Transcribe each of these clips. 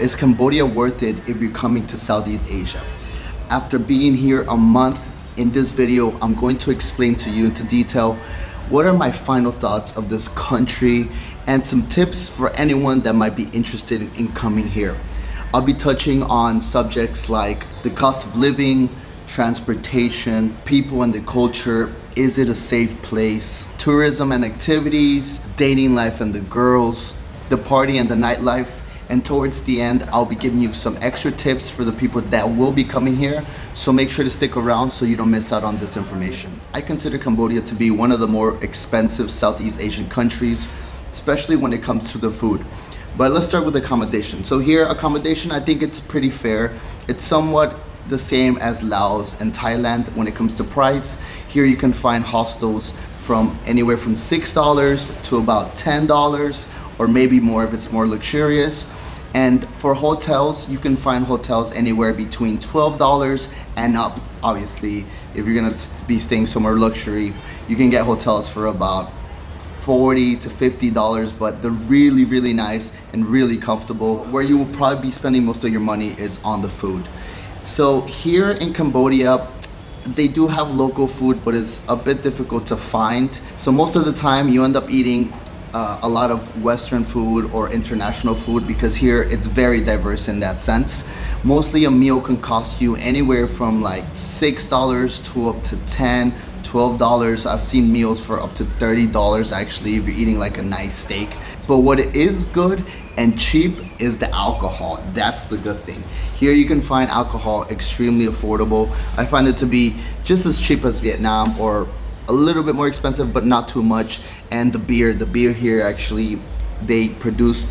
is Cambodia worth it if you're coming to Southeast Asia? After being here a month, in this video, I'm going to explain to you into detail what are my final thoughts of this country and some tips for anyone that might be interested in coming here. I'll be touching on subjects like the cost of living, transportation, people and the culture, is it a safe place, tourism and activities, dating life and the girls, the party and the nightlife, and towards the end, I'll be giving you some extra tips for the people that will be coming here, so make sure to stick around so you don't miss out on this information. I consider Cambodia to be one of the more expensive Southeast Asian countries, especially when it comes to the food. But let's start with accommodation. So here, accommodation, I think it's pretty fair. It's somewhat the same as Laos and Thailand when it comes to price. Here you can find hostels from anywhere from $6 to about $10, or maybe more if it's more luxurious. And for hotels, you can find hotels anywhere between $12 and up. Obviously, if you're gonna be staying somewhere luxury, you can get hotels for about $40 to $50, but they're really, really nice and really comfortable. Where you will probably be spending most of your money is on the food. So here in Cambodia, they do have local food, but it's a bit difficult to find. So most of the time you end up eating a lot of Western food or international food, because here it's very diverse in that sense. Mostly a meal can cost you anywhere from like $6 to up to $10, $12. I've seen meals for up to $30 actually if you're eating like a nice steak. But what is good and cheap is the alcohol. That's the good thing. Here you can find alcohol extremely affordable. I find it to be just as cheap as Vietnam, or a little bit more expensive, but not too much. And the beer here, actually, they produce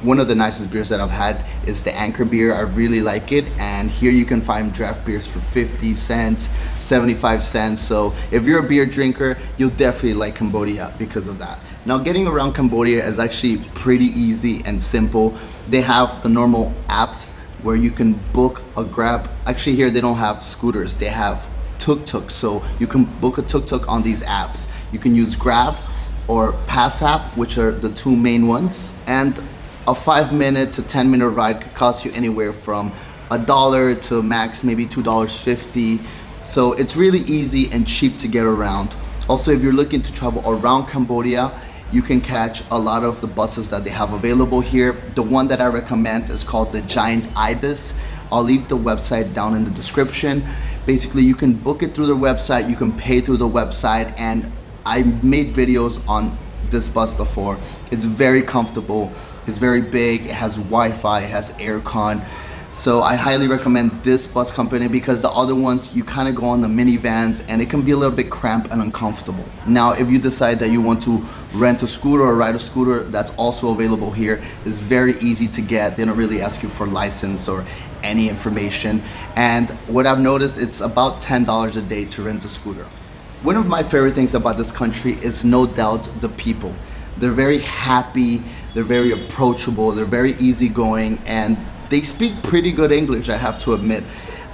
one of the nicest beers that I've had is the Anchor beer. I really like it. And here you can find draft beers for 50 cents, 75 cents. So if you're a beer drinker, you'll definitely like Cambodia because of that. Now, getting around Cambodia is actually pretty easy and simple. They have the normal apps where you can book a Grab. Actually, here they don't have scooters, they have tuk-tuk. So you can book a tuk-tuk on these apps. You can use Grab or Pass app, which are the two main ones. And a 5-minute to 10-minute ride could cost you anywhere from $1 to max maybe $2.50. So it's really easy and cheap to get around. Also, if you're looking to travel around Cambodia, you can catch a lot of the buses that they have available here. The one that I recommend is called the Giant Ibis. I'll leave the website down in the description. Basically, you can book it through the website, you can pay through the website, and I made videos on this bus before. It's very comfortable, it's very big, it has Wi-Fi, it has aircon. So I highly recommend this bus company, because the other ones, you kind of go on the minivans and it can be a little bit cramped and uncomfortable. Now, if you decide that you want to rent a scooter or ride a scooter, that's also available here. It's very easy to get. They don't really ask you for license or any information. And what I've noticed, it's about $10 a day to rent a scooter. One of my favorite things about this country is no doubt the people. They're very happy, they're very approachable, they're very easygoing, and they speak pretty good English, I have to admit.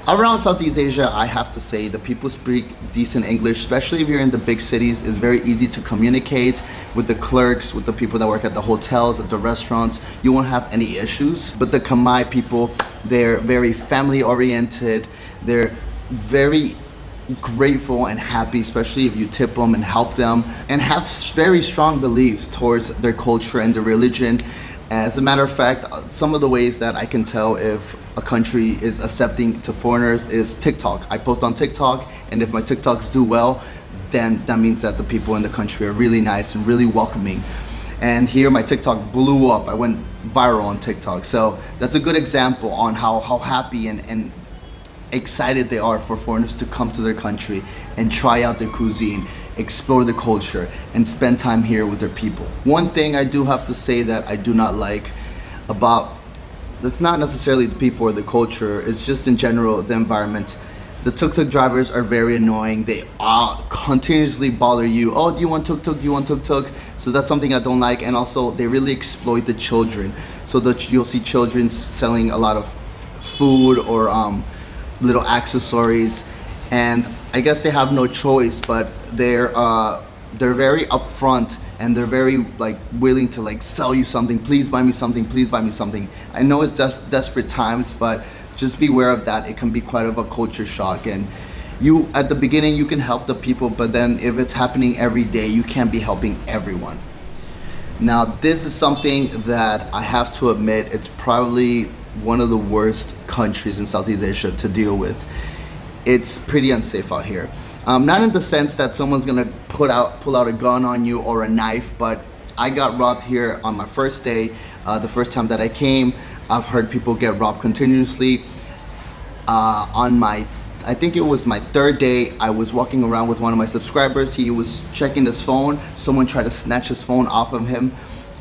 Around Southeast Asia, I have to say the people speak decent English, especially if you're in the big cities. It's very easy to communicate with the clerks, with the people that work at the hotels, at the restaurants. You won't have any issues. But the Khmer people, they're very family oriented. They're very grateful and happy, especially if you tip them and help them, and have very strong beliefs towards their culture and their religion. As a matter of fact, some of the ways that I can tell if a country is accepting to foreigners is TikTok. I post on TikTok, and if my TikToks do well, then that means that the people in the country are really nice and really welcoming. And here my TikTok blew up. I went viral on TikTok. So that's a good example on how happy and excited they are for foreigners to come to their country and try out their cuisine, explore the culture, and spend time here with their people. One thing I do have to say that I do not like about, that's not necessarily the people or the culture, it's just in general the environment. The tuk-tuk drivers are very annoying. They continuously bother you. Oh, do you want tuk-tuk? Do you want tuk-tuk? So that's something I don't like. And also, they really exploit the children. So that you'll see children selling a lot of food or little accessories, and I guess they have no choice, but they're very upfront and they're very like willing to like sell you something. Please buy me something, please buy me something. I know it's just desperate times, but just beware of that. It can be quite of a culture shock, and you at the beginning you can help the people, but then if it's happening every day, you can't be helping everyone. Now this is something that I have to admit, it's probably one of the worst countries in Southeast Asia to deal with. It's pretty unsafe out here. Not in the sense that someone's gonna pull out a gun on you or a knife, but I got robbed here on my first day. The first time that I came, I've heard people get robbed continuously. I think it was my third day, I was walking around with one of my subscribers. He was checking his phone. Someone tried to snatch his phone off of him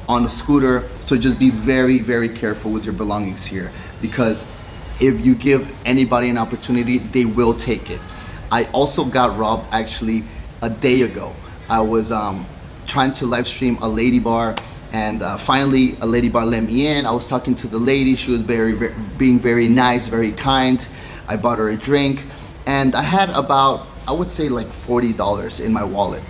on a scooter. So just be very, very careful with your belongings here, because if you give anybody an opportunity, they will take it. I also got robbed actually a day ago. I was trying to live stream a lady bar, and finally a lady bar let me in. I was talking to the lady. She was being very nice, very kind. I bought her a drink, and I had about, I would say like $40 in my wallet.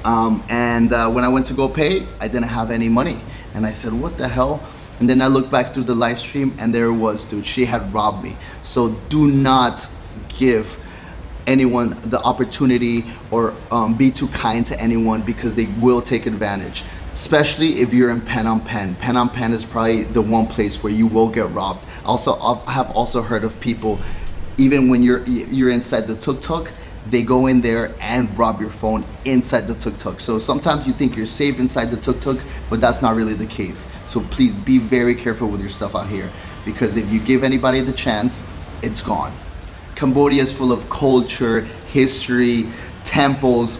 And when I went to go pay, I didn't have any money. And I said, what the hell? And then I looked back through the live stream, and there it was, dude. She had robbed me. So do not give anyone the opportunity or be too kind to anyone, because they will take advantage. Especially if you're in Phnom Penh. Phnom Penh is probably the one place where you will get robbed. Also, I have also heard of people, even when you're inside the tuk-tuk, they go in there and rob your phone inside the tuk-tuk. So sometimes you think you're safe inside the tuk-tuk, but that's not really the case. So please be very careful with your stuff out here, because if you give anybody the chance, it's gone. Cambodia is full of culture, history, temples,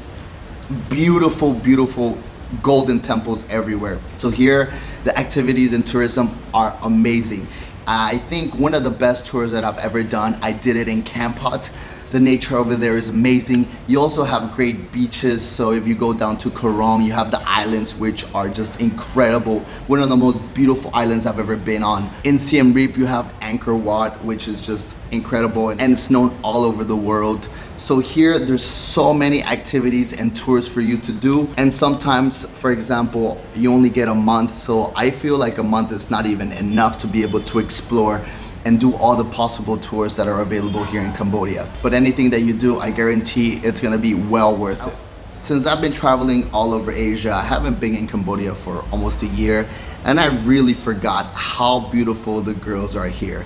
beautiful, beautiful golden temples everywhere. So here, the activities and tourism are amazing. I think one of the best tours that I've ever done, I did it in Kampot. The nature over there is amazing. You also have great beaches. So if you go down to Korong, you have the islands, which are just incredible. One of the most beautiful islands I've ever been on. In Siem Reap, you have Angkor Wat, which is just incredible, and it's known all over the world. So here, there's so many activities and tours for you to do. And sometimes, for example, you only get a month. So I feel like a month is not even enough to be able to explore and do all the possible tours that are available here in Cambodia. But anything that you do, I guarantee it's gonna be well worth it. Since I've been traveling all over Asia, I haven't been in Cambodia for almost a year, and I really forgot how beautiful the girls are here.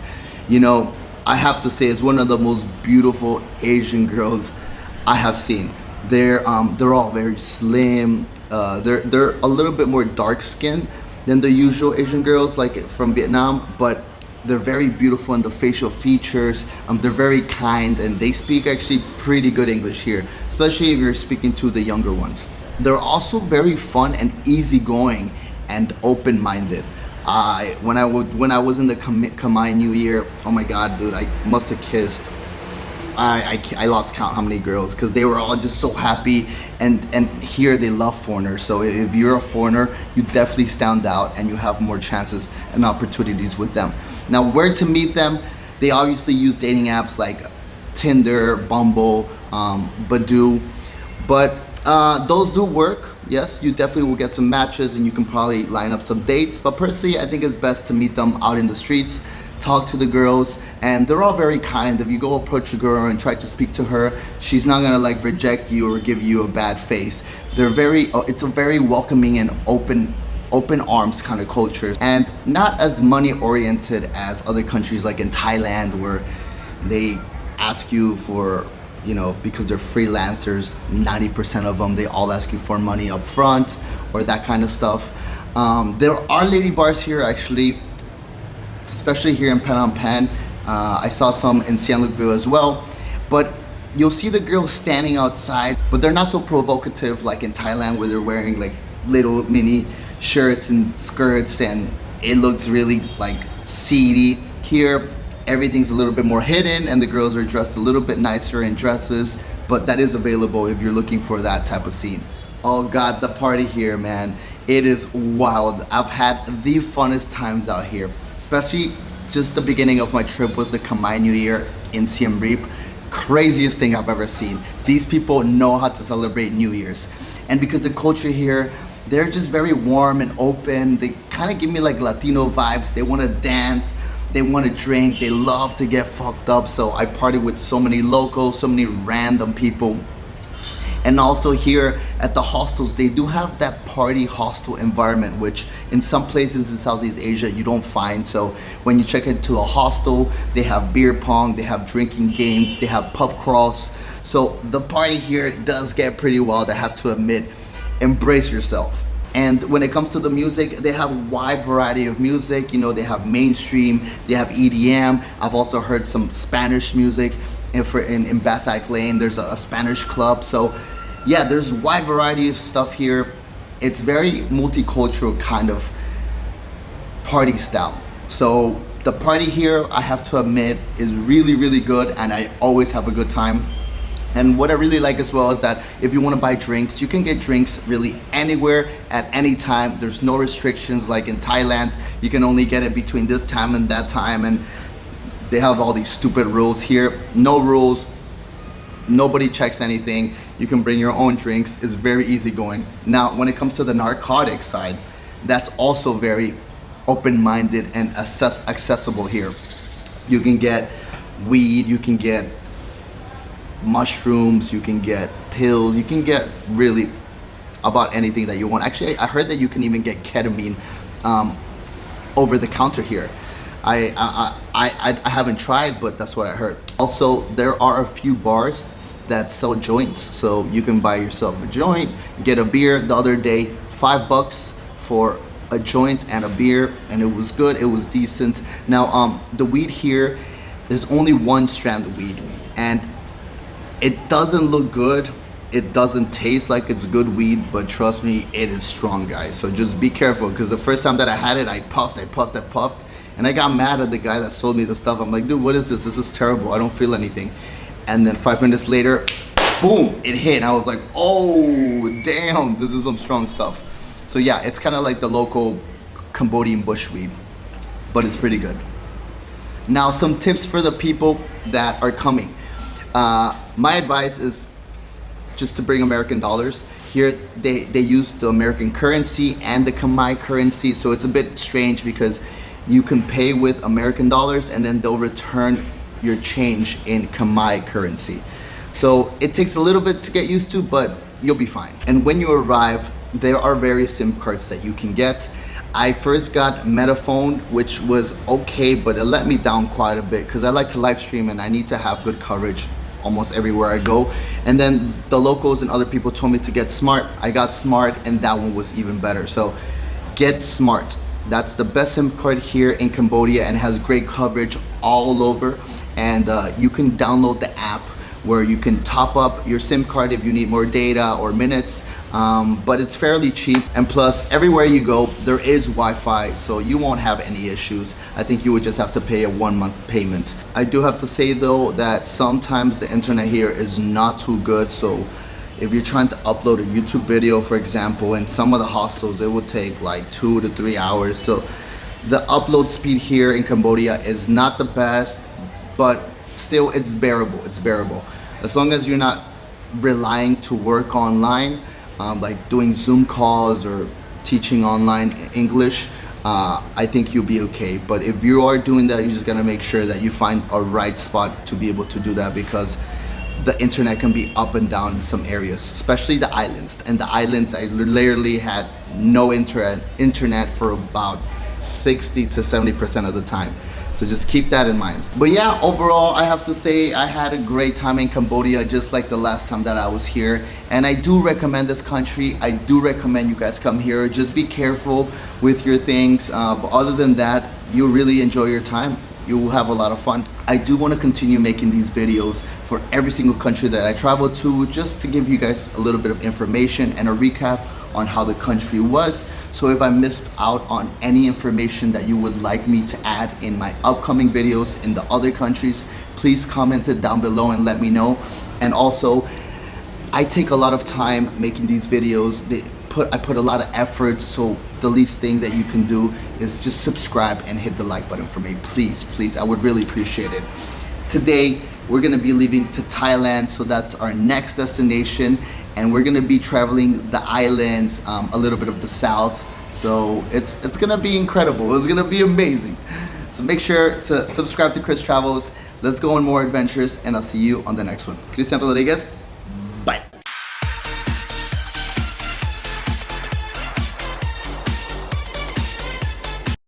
You know, I have to say, it's one of the most beautiful Asian girls I have seen. They're all very slim. They're a little bit more dark skinned than the usual Asian girls like from Vietnam, but they're very beautiful in the facial features. They're very kind, and they speak actually pretty good English here, especially if you're speaking to the younger ones. They're also very fun and easygoing and open-minded. When I was in the Khmer New Year, oh my God, dude, I must have kissed, I lost count how many girls, because they were all just so happy, and here they love foreigners. So if you're a foreigner, you definitely stand out, and you have more chances and opportunities with them. Now, where to meet them? They obviously use dating apps like Tinder, Bumble, Badoo, but those do work. Yes, you definitely will get some matches, and you can probably line up some dates. But personally, I think it's best to meet them out in the streets, talk to the girls, and they're all very kind. If you go approach a girl and try to speak to her, she's not gonna like reject you or give you a bad face. It's a very welcoming and open arms kind of culture, and not as money oriented as other countries like in Thailand, where they ask you for, you know, because they're freelancers, 90% of them, they all ask you for money up front or that kind of stuff. There are lady bars here actually, especially here in Phnom Penh. I saw some in Sihanoukville as well, but you'll see the girls standing outside, but they're not so provocative like in Thailand, where they're wearing like little mini shirts and skirts, and it looks really like seedy. Here, everything's a little bit more hidden, and the girls are dressed a little bit nicer in dresses, but that is available if you're looking for that type of scene. Oh God, the party here, man, it is wild. I've had the funnest times out here, especially just the beginning of my trip was the Khmer New Year in Siem Reap. Craziest thing I've ever seen. These people know how to celebrate New Year's. And because the culture here, they're just very warm and open. They kind of give me like Latino vibes. They want to dance, they want to drink, they love to get fucked up. So I party with so many locals, so many random people. And also here at the hostels, they do have that party hostel environment, which in some places in Southeast Asia you don't find. So when you check into a hostel, they have beer pong, they have drinking games, they have pub crawls. So the party here does get pretty wild, I have to admit. Embrace yourself. And when it comes to the music, they have a wide variety of music. You know, they have mainstream, they have EDM. I've also heard some Spanish music. In Bassac Lane, there's a Spanish club. So yeah, there's a wide variety of stuff here. It's very multicultural kind of party style. So the party here, I have to admit, is really, really good, and I always have a good time. And what I really like as well is that if you want to buy drinks, you can get drinks really anywhere at any time. There's no restrictions like in Thailand. You can only get it between this time and that time, and they have all these stupid rules. Here, no rules, nobody checks anything. You can bring your own drinks. It's very easygoing. Now, when it comes to the narcotics side, that's also very open-minded and accessible here. You can get weed, you can get mushrooms, you can get pills, you can get really about anything that you want. Actually, I heard that you can even get ketamine over the counter here. I haven't tried, but that's what I heard. Also, there are a few bars that sell joints, so you can buy yourself a joint, get a beer. The other day, $5 for a joint and a beer, and it was good, it was decent. Now, the weed here, there's only one strand of weed, and it doesn't look good. It doesn't taste like it's good weed, but trust me, it is strong, guys. So just be careful, because the first time that I had it, I puffed, and I got mad at the guy that sold me the stuff. I'm like, dude, what is this? This is terrible. I don't feel anything. And then 5 minutes later, boom, it hit. And I was like, oh, damn, this is some strong stuff. So yeah, it's kind of like the local Cambodian bushweed, but it's pretty good. Now, some tips for the people that are coming. My advice is just to bring American dollars. Here, they use the American currency and the Khmer currency, so it's a bit strange because you can pay with American dollars and then they'll return your change in Khmer currency. So it takes a little bit to get used to, but you'll be fine. And when you arrive, there are various SIM cards that you can get. I first got Metaphone, which was okay, but it let me down quite a bit because I like to live stream and I need to have good coverage almost everywhere I go. And then the locals and other people told me to get Smart. I got Smart, and that one was even better. So get Smart. That's the best SIM card here in Cambodia and has great coverage all over. And you can download the app where you can top up your SIM card if you need more data or minutes, but it's fairly cheap. And plus, everywhere you go, there is Wi-Fi, so you won't have any issues. I think you would just have to pay a 1-month payment. I do have to say though that sometimes the internet here is not too good, so if you're trying to upload a YouTube video, for example, in some of the hostels, it would take like 2 to 3 hours. So the upload speed here in Cambodia is not the best, but still it's bearable. It's bearable. As long as you're not relying to work online, like doing Zoom calls or teaching online English, I think you'll be okay. But if you are doing that, you just gotta make sure that you find a right spot to be able to do that, because the internet can be up and down in some areas, especially the islands. And the islands, I literally had no internet for about 60 to 70% of the time. So just keep that in mind. But yeah, overall, I have to say I had a great time in Cambodia, just like the last time that I was here. And I do recommend this country. I do recommend you guys come here. Just be careful with your things. But other than that, you really enjoy your time. You will have a lot of fun. I do want to continue making these videos for every single country that I travel to, just to give you guys a little bit of information and a recap on how the country was. So if I missed out on any information that you would like me to add in my upcoming videos in the other countries, please comment it down below and let me know. And also, I take a lot of time making these videos. I put a lot of effort, so the least thing that you can do is just subscribe and hit the like button for me. Please, please, I would really appreciate it. Today, we're gonna be leaving to Thailand, so that's our next destination. and we're gonna be traveling the islands, a little bit of the south. So it's gonna be incredible. It's gonna be amazing. So make sure to subscribe to CRIS Travels. Let's go on more adventures, and I'll see you on the next one. Cristian Rodriguez.